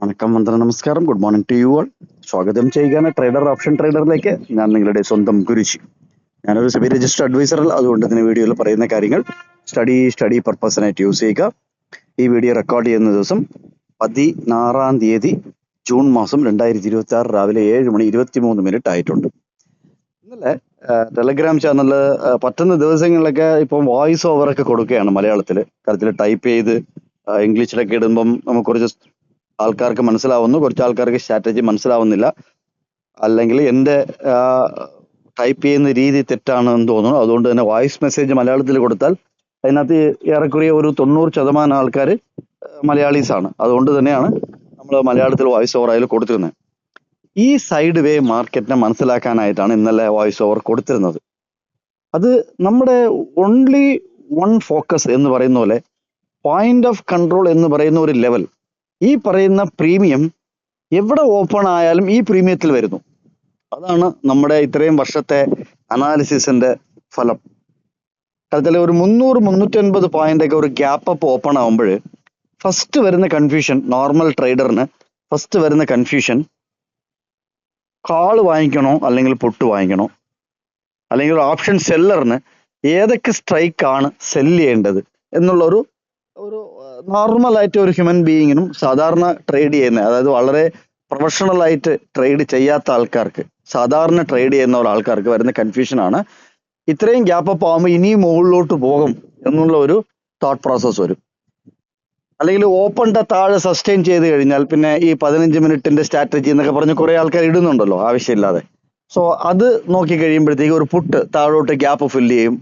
വണക്കം, വന്ദനം, നമസ്കാരം. Good morning to you all. സ്വാഗതം ചെയ്യുകയാണ് ട്രേഡർ ഓപ്ഷൻ ട്രേഡറിലേക്ക്. ഞാൻ നിങ്ങളുടെ സ്വന്തം ഗുരുജി. ഞാനൊരു സെബി രജിസ്റ്റർ അഡ്വൈസർ അല്ല, അതുകൊണ്ട് തന്നെ വീഡിയോയിൽ പറയുന്ന കാര്യങ്ങൾ സ്റ്റഡി പർപ്പസിനായിട്ട് യൂസ് ചെയ്യുക. ഈ വീഡിയോ റെക്കോർഡ് ചെയ്യുന്ന ദിവസം 16 തീയതി ജൂൺ മാസം 2026 രാവിലെ 7:23 ആയിട്ടുണ്ട്. ഇന്നലെ ടെലഗ്രാം ചാനലിൽ പറ്റുന്ന ദിവസങ്ങളിലൊക്കെ ഇപ്പം വോയിസ് ഓവർ ഒക്കെ കൊടുക്കുകയാണ് മലയാളത്തിൽ. കാര്യത്തിൽ ടൈപ്പ് ചെയ്ത് ഇംഗ്ലീഷിലൊക്കെ ഇടുമ്പം നമുക്ക് കുറച്ച് ആൾക്കാർക്ക് മനസ്സിലാവുന്നു, കുറച്ച് ആൾക്കാർക്ക് സ്ട്രാറ്റജി മനസ്സിലാവുന്നില്ല, അല്ലെങ്കിൽ എൻ്റെ ടൈപ്പ് ചെയ്യുന്ന രീതി തെറ്റാണെന്ന് തോന്നുന്നു. അതുകൊണ്ട് തന്നെ വോയിസ് മെസ്സേജ് മലയാളത്തിൽ കൊടുത്താൽ അതിനകത്ത് ഏറെക്കുറെ ഒരു 90% ആൾക്കാർ മലയാളീസ് ആണ്. അതുകൊണ്ട് തന്നെയാണ് നമ്മൾ മലയാളത്തിൽ വോയിസ് ഓവർ അതിൽ കൊടുത്തിരുന്നത്. ഈ സൈഡ് വേ മാർക്കറ്റിനെ മനസ്സിലാക്കാനായിട്ടാണ് ഇന്നലെ വോയിസ് ഓവർ കൊടുത്തിരുന്നത്. അത് നമ്മുടെ ഓൺലി വൺ ഫോക്കസ് എന്ന് പറയുന്ന പോലെ പോയിന്റ് ഓഫ് കൺട്രോൾ എന്ന് പറയുന്ന ഒരു ലെവൽ, ഈ പറയുന്ന പ്രീമിയം എവിടെ ഓപ്പൺ ആയാലും ഈ പ്രീമിയത്തിൽ വരുന്നു. അതാണ് നമ്മുടെ ഇത്രയും വർഷത്തെ അനാലിസിസിന്റെ ഫലം. അതിൽ ഒരു 300-350 പോയിന്റ് ഒക്കെ ഒരു ഗ്യാപ്പ് അപ്പ് ഓപ്പൺ ആകുമ്പോൾ ഫസ്റ്റ് വരുന്ന കൺഫ്യൂഷൻ, നോർമൽ ട്രേഡറിന് ഫസ്റ്റ് വരുന്ന കൺഫ്യൂഷൻ, കാള് വാങ്ങിക്കണോ അല്ലെങ്കിൽ പൊട്ട് വാങ്ങിക്കണോ, അല്ലെങ്കിൽ ഒരു ഓപ്ഷൻ സെല്ലറിന് ഏതൊക്കെ സ്ട്രൈക്ക് ആണ് സെല്ല് ചെയ്യേണ്ടത് എന്നുള്ള ഒരു നോർമൽ ആയിട്ട് ഒരു ഹ്യൂമൻ ബീയിങ്ങിനും സാധാരണ ട്രേഡ് ചെയ്യുന്ന, അതായത് വളരെ പ്രൊഫഷണൽ ആയിട്ട് ട്രേഡ് ചെയ്യാത്ത ആൾക്കാർക്ക്, സാധാരണ ട്രേഡ് ചെയ്യുന്ന ഒരാൾക്കാർക്ക് വരുന്ന കൺഫ്യൂഷൻ ആണ് ഇത്രയും ഗ്യാപ്പ് അപ്പ് ആകുമ്പോൾ ഇനിയും മുകളിലോട്ട് പോകും എന്നുള്ള ഒരു തോട്ട് പ്രോസസ് വരും. അല്ലെങ്കിൽ ഓപ്പണിന്റെ താഴെ സസ്റ്റെയിൻ ചെയ്ത് കഴിഞ്ഞാൽ പിന്നെ ഈ 15 മിനിറ്റിന്റെ സ്ട്രാറ്റജി എന്നൊക്കെ പറഞ്ഞ് കുറെ ആൾക്കാർ ഇടുന്നുണ്ടല്ലോ ആവശ്യമില്ലാതെ. സോ അത് നോക്കി കഴിയുമ്പോഴത്തേക്ക് ഒരു പുട്ട് താഴോട്ട് ഗ്യാപ്പ് ഫില്ല് ചെയ്യും,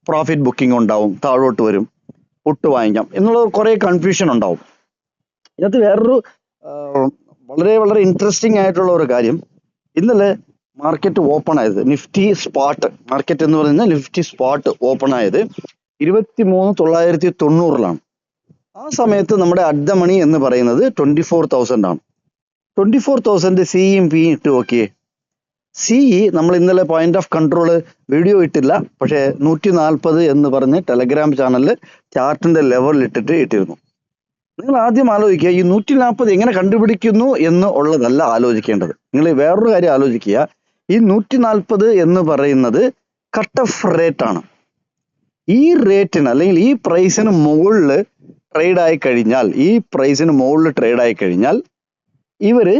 പ്രോഫിറ്റ് ബുക്കിംഗ് ഉണ്ടാവും, താഴോട്ട് വരും, പുട്ട് വാങ്ങിക്കാം എന്നുള്ള കുറെ കൺഫ്യൂഷൻ ഉണ്ടാവും. ഇതിനകത്ത് വേറൊരു വളരെ വളരെ ഇൻട്രസ്റ്റിംഗ് ആയിട്ടുള്ള ഒരു കാര്യം, ഇന്നലെ മാർക്കറ്റ് ഓപ്പൺ ആയത് നിഫ്റ്റി സ്പോട്ട് മാർക്കറ്റ് എന്ന് പറയുന്ന നിഫ്റ്റി സ്പോട്ട് ഓപ്പൺ ആയത് 23,990 ആ സമയത്ത് നമ്മുടെ അറ്റ് ദ മണി എന്ന് പറയുന്നത് 24,000 ആണ്. 24,000 സിയും പിയും ഇട്ട് നോക്കിയേ. സിഇ നമ്മൾ ഇന്നലെ പോയിന്റ് ഓഫ് കൺട്രോൾ വീഡിയോ ഇട്ടില്ല, പക്ഷേ 140 എന്ന് പറഞ്ഞ് ടെലഗ്രാം ചാനലിൽ ചാർട്ടിന്റെ ലെവലിൽ ഇട്ടിരുന്നു. നിങ്ങൾ ആദ്യം ആലോചിക്കുക, ഈ 140 എങ്ങനെ കണ്ടുപിടിക്കുന്നു എന്ന് ഉള്ളതല്ല ആലോചിക്കേണ്ടത്. നിങ്ങൾ വേറൊരു കാര്യം ആലോചിക്കുക, ഈ 140 എന്ന് പറയുന്നത് കട്ട് ഓഫ് റേറ്റ് ആണ്. ഈ റേറ്റിന് അല്ലെങ്കിൽ ഈ പ്രൈസിന് മുകളിൽ ട്രേഡ് ആയി കഴിഞ്ഞാൽ ഇവര്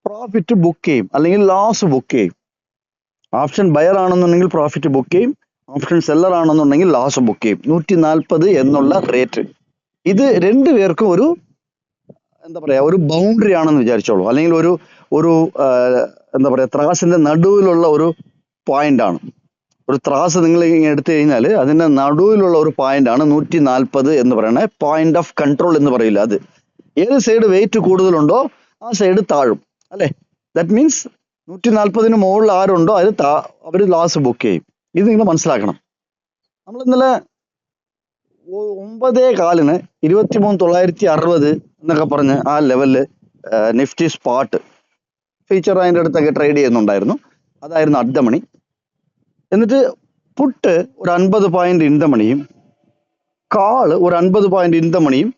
പ്രോഫിറ്റ് ബുക്ക് ചെയ്യും അല്ലെങ്കിൽ ലോസ് ബുക്ക് ചെയ്യും. ഓപ്ഷൻ ബയർ ആണെന്നുണ്ടെങ്കിൽ പ്രോഫിറ്റ് ബുക്ക് ചെയ്യും, ഓപ്ഷൻ സെല്ലർ ആണെന്നുണ്ടെങ്കിൽ ലോസ് ബുക്ക് ചെയ്യും. 140 എന്നുള്ള റേറ്റ് ഇത് രണ്ടുപേർക്കും ഒരു എന്താ പറയാ, ഒരു ബൗണ്ടറി ആണെന്ന് വിചാരിച്ചോളൂ, അല്ലെങ്കിൽ ഒരു എന്താ പറയാ, ത്രാസിന്റെ നടുവിലുള്ള ഒരു പോയിന്റ് ആണ്. ഒരു ത്രാസ് നിങ്ങൾ എടുത്തു കഴിഞ്ഞാൽ അതിന്റെ നടുവിലുള്ള ഒരു പോയിന്റ് ആണ് 140 എന്ന് പറയുന്നത്. പോയിന്റ് ഓഫ് കൺട്രോൾ എന്ന് പറയില്ല, അത് ഏത് സൈഡ് വെയിറ്റ് കൂടുതലുണ്ടോ ആ സൈഡ് താഴും, അല്ലെ? ദാറ്റ് മീൻസ് 140 മുകളിൽ ആരുണ്ടോ അവർ ലോസ് ബുക്ക് ചെയ്യും. ഇത് നിങ്ങൾ മനസ്സിലാക്കണം. നമ്മൾ ഇന്നലെ 9:15 23,960 എന്നൊക്കെ പറഞ്ഞ് ആ ലെവലില് നിഫ്റ്റി സ്പോട്ട് ഫീച്ചർ അതിൻ്റെ അടുത്തൊക്കെ ട്രേഡ് ചെയ്യുന്നുണ്ടായിരുന്നു. അതായിരുന്നു അറ്റ് ദ മണി. എന്നിട്ട് പുട്ട് ഒരു 50 പോയിന്റ് ഇൻ ദ മണിയും കാള് ഒരു 50 പോയിന്റ് ഇൻ ദ മണിയും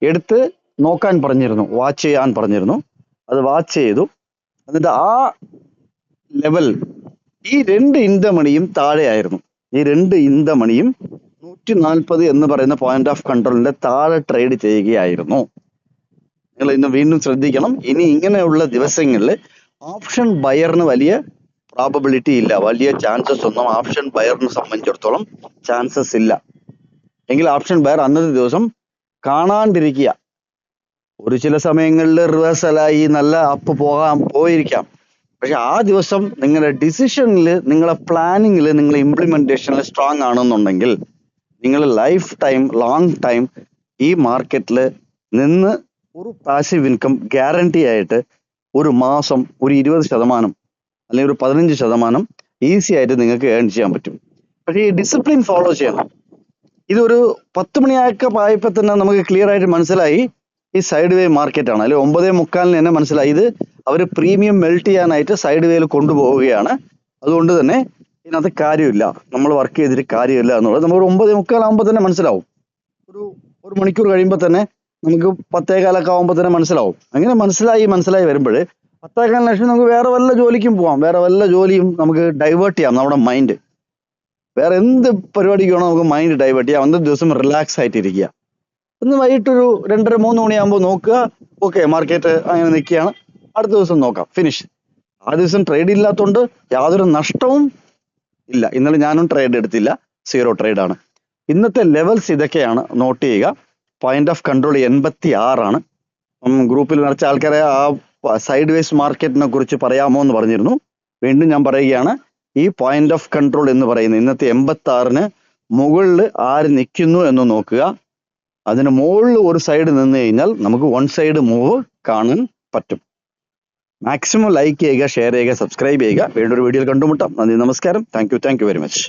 എടുത്ത് നോക്കാൻ പറഞ്ഞിരുന്നു, വാച്ച് ചെയ്യാൻ പറഞ്ഞിരുന്നു. അത് വാച്ച് ചെയ്തു. എന്നിട്ട് ആ ലെവൽ ഈ 2 ഇൻ ദ മണിയും താഴെയായിരുന്നു. ഈ 2 ഇൻ ദ മണിയും 140 എന്ന് പറയുന്ന പോയിന്റ് ഓഫ് കൺട്രോളിന്റെ താഴെ ട്രേഡ് ചെയ്യുകയായിരുന്നു. നിങ്ങൾ ഇന്ന് വീണ്ടും ശ്രദ്ധിക്കണം, ഇനി ഇങ്ങനെയുള്ള ദിവസങ്ങളിൽ ഓപ്ഷൻ ബയറിന് വലിയ പ്രോബബിലിറ്റി ഇല്ല, വലിയ ചാൻസസ് ഒന്നും ഓപ്ഷൻ ബയറിനെ സംബന്ധിച്ചിടത്തോളം ചാൻസസ് ഇല്ല. എങ്കിൽ ഓപ്ഷൻ ബയർ അന്നത്തെ ദിവസം കാണാണ്ടിരിക്കുക. ഒരു ചില സമയങ്ങളിൽ റിവേഴ്സലായി നല്ല അപ്പ് പോയിരിക്കാം, പക്ഷെ ആ ദിവസം നിങ്ങളുടെ ഡിസിഷനിൽ, നിങ്ങളുടെ പ്ലാനിങ്ങിൽ, നിങ്ങളുടെ ഇംപ്ലിമെന്റേഷനിൽ സ്ട്രോങ് ആണെന്നുണ്ടെങ്കിൽ നിങ്ങൾ ലൈഫ് ടൈം, ലോങ് ടൈം ഈ മാർക്കറ്റിൽ നിന്ന് ഒരു പാസീവ് ഇൻകം ഗ്യാരണ്ടി ആയിട്ട് ഒരു മാസം ഒരു 20% അല്ലെങ്കിൽ ഒരു 15% ഈസി ആയിട്ട് നിങ്ങൾക്ക് ഏൺ ചെയ്യാൻ പറ്റും. പക്ഷേ ഈ ഡിസിപ്ലിൻ ഫോളോ ചെയ്യണം. ഇതൊരു 10 മണിയൊക്കെ ആയപ്പോൾ തന്നെ നമുക്ക് ക്ലിയർ ആയിട്ട് മനസ്സിലായി ഈ സൈഡ് വേ മാർക്കറ്റ് ആണ്. അല്ലെങ്കിൽ 9:45 തന്നെ മനസ്സിലായി ഇത് അവർ പ്രീമിയം മെൽറ്റ് ചെയ്യാനായിട്ട് സൈഡ് വേയിൽ കൊണ്ടുപോവുകയാണ്. അതുകൊണ്ട് തന്നെ ഇതിനകത്ത് കാര്യമില്ല, നമ്മൾ വർക്ക് ചെയ്തിട്ട് കാര്യമില്ല എന്നുള്ളത് നമുക്ക് 9:45 ആകുമ്പോൾ തന്നെ മനസ്സിലാവും. ഒരു മണിക്കൂർ കഴിയുമ്പോൾ തന്നെ നമുക്ക് 10:15 ആകുമ്പോൾ തന്നെ മനസ്സിലാവും. അങ്ങനെ മനസ്സിലായി വരുമ്പോൾ 10:15 ലക്ഷം നമുക്ക് വേറെ വല്ല ജോലിക്കും പോവാം. വേറെ വല്ല ജോലിയും നമുക്ക് ഡൈവേർട്ട് ചെയ്യാം നമ്മുടെ മൈൻഡ്. വേറെ എന്ത് പരിപാടിക്ക് വേണോ നമുക്ക് മൈൻഡ് ഡൈവേർട്ട് ചെയ്യാം. അന്നത്തെ ദിവസം റിലാക്സ് ആയിട്ടിരിക്കുക. ഒന്ന് വൈകിട്ടൊരു 2:30-3 മണിയാകുമ്പോൾ നോക്കുക, ഓക്കെ മാർക്കറ്റ് അങ്ങനെ നിൽക്കുകയാണ്, അടുത്ത ദിവസം നോക്കാം, ഫിനിഷ്. ആ ദിവസം ട്രേഡ് ഇല്ലാത്തതുകൊണ്ട് യാതൊരു നഷ്ടവും ഇല്ല. ഇന്നലെ ഞാനും ട്രേഡ് എടുത്തില്ല, 0 ട്രേഡാണ്. ഇന്നത്തെ ലെവൽസ് ഇതൊക്കെയാണ്, നോട്ട് ചെയ്യുക. പോയിന്റ് ഓഫ് കൺട്രോൾ 86 ഗ്രൂപ്പിൽ നിറച്ച ആൾക്കാരെ ആ സൈഡ് വേസ് മാർക്കറ്റിനെ കുറിച്ച് പറയാമോ എന്ന് പറഞ്ഞിരുന്നു. വീണ്ടും ഞാൻ പറയുകയാണ്, ഈ പോയിന്റ് ഓഫ് കൺട്രോൾ എന്ന് പറയുന്നത് ഇന്നത്തെ 86 മുകളിൽ ആര് നിൽക്കുന്നു എന്ന് നോക്കുക. അതിന് മുകളിൽ ഒരു സൈഡ് നിന്ന് കഴിഞ്ഞാൽ നമുക്ക് 1 സൈഡ് മൂവ് കാണാൻ പറ്റും. മാക്സിമം ലൈക്ക് ചെയ്യുക, ഷെയർ ചെയ്യുക, സബ്സ്ക്രൈബ് ചെയ്യുക. വേണ്ടൊരു വീഡിയോയിൽ കണ്ടുമുട്ടാം. നന്ദി, നമസ്കാരം. Thank you very much.